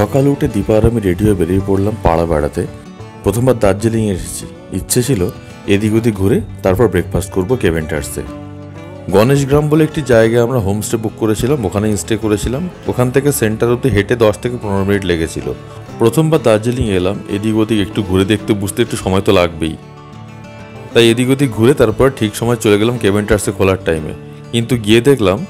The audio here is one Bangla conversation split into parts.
সকালে উঠে দীপা আর আমি রেডি হয়ে বেরিয়ে পড়লাম পাড়া বেড়াতে। প্রথমবার দার্জিলিং এসেছি, ইচ্ছে ছিল এদিক ওদিক ঘুরে তারপর ব্রেকফাস্ট করবো কেভেন্টার্সে। গণেশ গ্রাম বলে একটি জায়গায় আমরা হোমস্টে বুক করেছিলাম, ওখানে স্টে করেছিলাম। ওখান থেকে সেন্টার অব্দি হেঁটে 10 থেকে 15 মিনিট লেগেছিল। প্রথমবার দার্জিলিং এলাম, এদিক ওদিক একটু ঘুরে দেখতে বুঝতে একটু সময় তো লাগবেই, তাই এদিক ওদিক ঘুরে তারপর ঠিক সময় চলে গেলাম কেভেন্টার্সে খোলার টাইমে। কিন্তু গিয়ে দেখলাম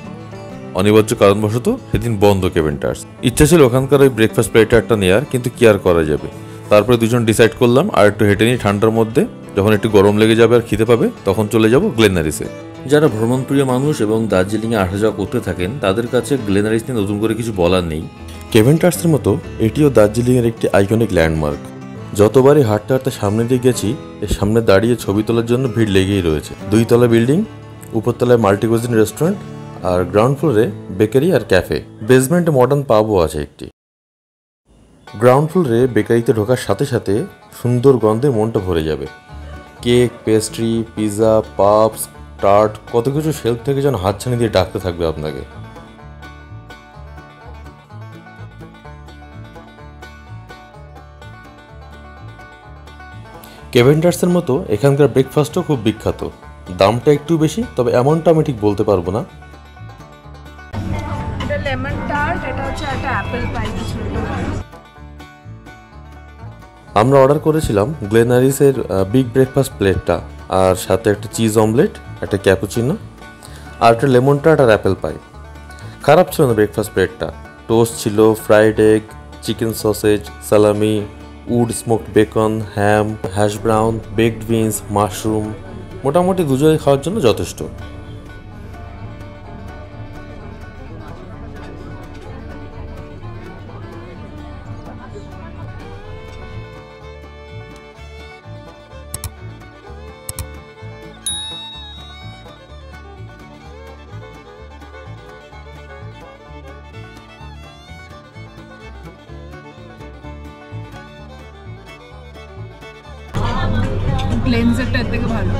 অনিবার্য কারণবশত সেদিন বন্ধ কেভেন্টার্স। ইচ্ছা ছিল ওখানকার ওই ব্রেকফাস্ট প্লেটারটা নেওয়ার, কিন্তু কি আর করা যাবে। তারপরে দুজন ডিসাইড করলাম আর একটু হেঁটে নিই ঠান্ডার মধ্যে, যখন একটু গরম লেগে যাবে আর খিদে পাবে তখন চলে যাব গ্লেনারিসে। যারা ভ্রমণপ্রিয় মানুষ এবং দার্জিলিংয়ে আসা যাওয়া করতে থাকেন তাদের কাছে গ্লেনারিস নিয়ে নতুন করে কিছু বলার নেই। কেভেন্টার্সের মতো এটিও দার্জিলিংয়ের একটি আইকনিক ল্যান্ডমার্ক। যতবারই হাঁটতে হাঁটতে সামনে দিয়ে গেছি, এর সামনে দাঁড়িয়ে ছবি তোলার জন্য ভিড় লেগেই রয়েছে। 2 তলা বিল্ডিং, উপরতলায় মাল্টিকুজিন রেস্টুরেন্ট আর গ্রাউন্ড ফ্লোরে বেকারি আর ক্যাফে। বেসমেন্টে মডার্ন পাবও আছে একটি। গ্রাউন্ড ফ্লোরে বেকারিতে ঢোকার সাথে সাথে সুন্দর গন্ধে মনটা ভরে যাবে। কেক, পেস্ট্রি, পিৎজা, পাপস, টার্ট, কত কিছু শেলফ থেকে যেন হাতছানি দিয়ে ডাকতে থাকবে আপনাকে। কেভেন্টার্সের মতো এখানকার ব্রেকফাস্টও খুব বিখ্যাত। দামটা একটু বেশি, তবে এমনটা আমি ঠিক বলতে পারবো না। লেমন টার্ট, এটা হচ্ছে একটা অ্যাপল পাই। আমরা অর্ডার করেছিলাম গ্লেনারিসের বিগ ব্রেকফাস্ট প্লেটটা, আর সাথে একটা চিজ অমলেট, একটা ক্যাপুচিনো আর একটা লেমন টার্ট আর অ্যাপেল পাই। খারাপ ছিল না ব্রেকফাস্ট প্লেটটা। টোস্ট ছিল, fried egg, chicken sausage, salami, wood smoked bacon, ham, hash brown, baked beans, mushroom. মোটামুটি দুজনে খাওয়ার জন্য যথেষ্ট। ক্লেনজারটা এর থেকে ভালো।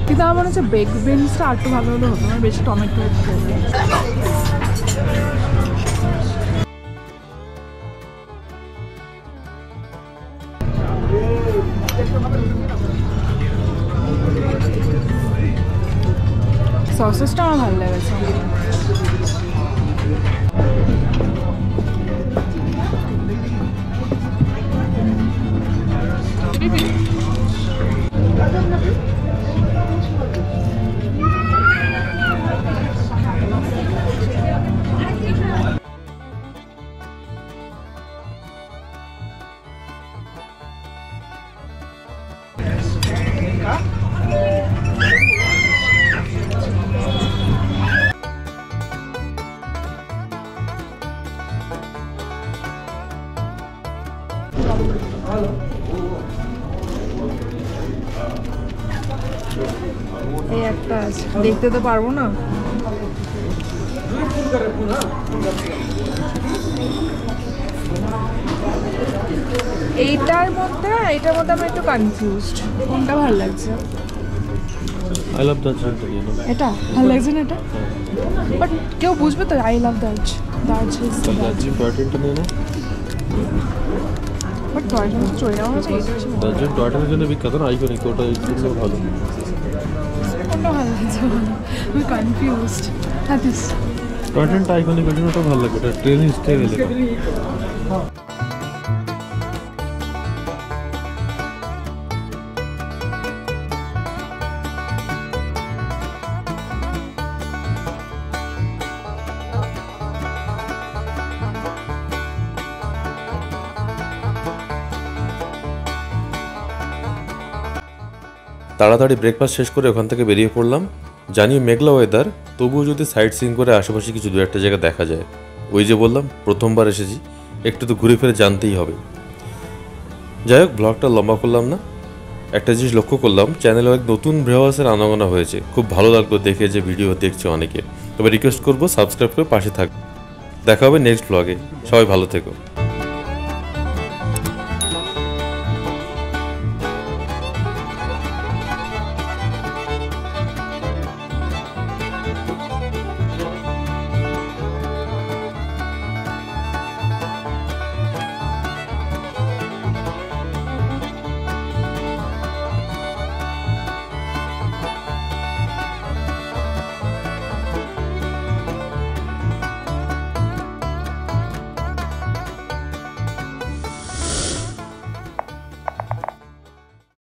কিন্তু আমার মনে হচ্ছে বেকড বিনসটা আর একটু ভালো হলে হতো, আমার বেশি টমেটো সসেসটা আমার ভালো লেগেছে। এই একটা আছে, দেখতে তো পারবো না। এইটার মধ্যে আমি একটু কনফিউজড, কোনটা ভালো লাগছে। আই লাভ দার্জ, এটা ভালো লাগছে না এটা, বাট কেউ বুঝবে তো I love Darj. Darj is Darjeeling টয়টা নিয়ে না, বাট টয়টা চলে যাওয়া হচ্ছে। দার্জিলিং টয়টার জন্য বিখ্যাত না, আইকনিক, ওটা একটু ভালো। কোনটা ভালো লাগছে, আমি কনফিউজড। হ্যাঁ দিস টয়টাটা আইকনিক, ওই জন্য ওটা ভালো লাগে, এটা ট্রেন স্টাইল এলাকা। তাড়াতাড়ি ব্রেকফাস্ট শেষ করে ওখান থেকে বেরিয়ে পড়লাম। জানিও মেঘলা ওয়েদার, তবুও যদি সাইট সিইং করে আশেপাশে কিছু দু একটা জায়গা দেখা যায়। ওই যে বললাম প্রথমবার এসেছি, একটু তো ঘুরে ফিরে জানতেই হবে। যাই হোক, ব্লগটা লম্বা করলাম না। একটা জিনিস লক্ষ্য করলাম, চ্যানেলে অনেক নতুন ভিউয়ার্সের আনাগোনা হয়েছে। খুব ভালো লাগলো দেখে যে ভিডিও দেখছে অনেকে। তবে রিকোয়েস্ট করবো সাবস্ক্রাইব করে পাশে থাকবে। দেখা হবে নেক্সট ব্লগে। সবাই ভালো থেকো।